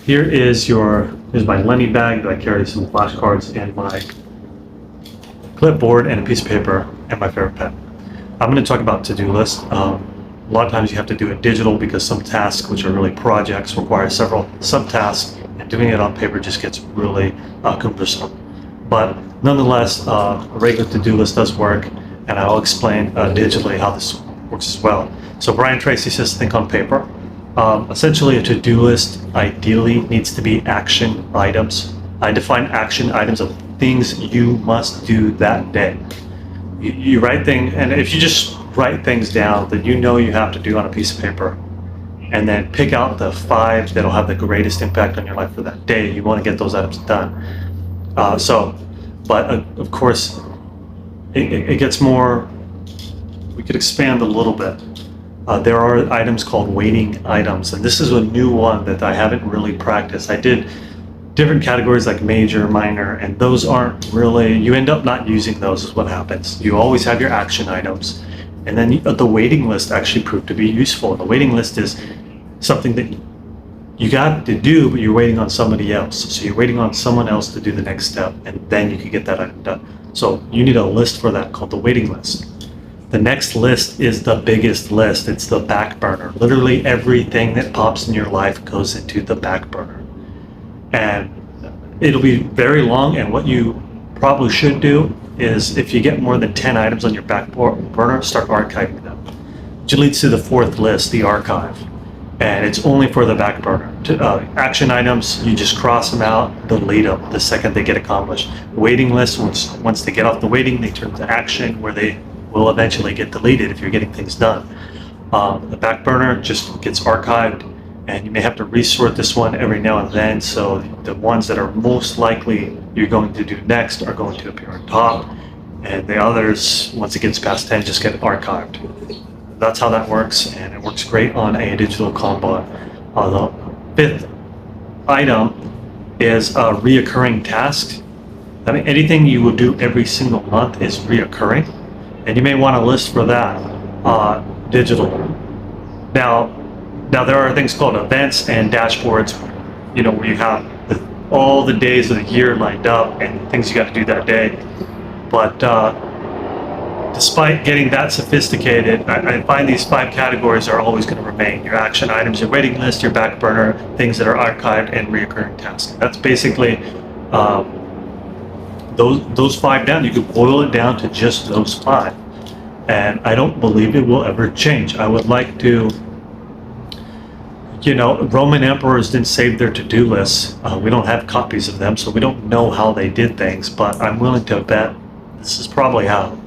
Here's my Lenny bag that I carry some flashcards and my clipboard and a piece of paper and my favorite pen. I'm going to talk about to-do list. A lot of times you have to do it digital because some tasks, which are really projects, require several subtasks, and doing it on paper just gets really cumbersome. But nonetheless, a regular to-do list does work, and I'll explain digitally how this works as well. So Brian Tracy says think on paper. Essentially, a to-do list ideally needs to be action items. I define action items of things you must do that day. You write things, and if you just write things down that you know you have to do on a piece of paper, and then pick out the 5 that'll have the greatest impact on your life for that day, you want to get those items done. But of course, it gets more, we could expand a little bit. There are items called waiting items, and this is a new one that I haven't really practiced. I did different categories like major, minor, and those aren't really, you end up not using those is what happens. You always have your action items, and then the waiting list actually proved to be useful. The waiting list is something that you got to do, but you're waiting on somebody else. So you're waiting on someone else to do the next step, and then you can get that item done. So you need a list for that called the waiting list. The next list is the biggest list. It's the back burner. Literally everything that pops in your life goes into the back burner. And it'll be very long, and what you probably should do is if you get more than 10 items on your back burner, start archiving them. Which leads to the 4th list, the archive. And it's only for the back burner. Action items, you just cross them out, delete them the second they get accomplished. Waiting lists, once they get off the waiting, they turn to action where they will eventually get deleted if you're getting things done. The back burner just gets archived, and you may have to resort this one every now and then, so the ones that are most likely you're going to do next are going to appear on top, and the others, once it gets past 10, just get archived. That's how that works, and it works great on a digital Kanban. The 5th item is a reoccurring task. I mean, anything you will do every single month is reoccurring, and you may want a list for that digital. Now there are things called events and dashboards, where you have all the days of the year lined up and things you got to do that day. But despite getting that sophisticated, I find these 5 categories are always going to remain. Your action items, your waiting list, your back burner, things that are archived, and reoccurring tasks. That's basically those 5 down. You could boil it down to just those 5. And I don't believe it will ever change. I would like to, Roman emperors didn't save their to-do lists. We don't have copies of them, so we don't know how they did things, but I'm willing to bet this is probably how.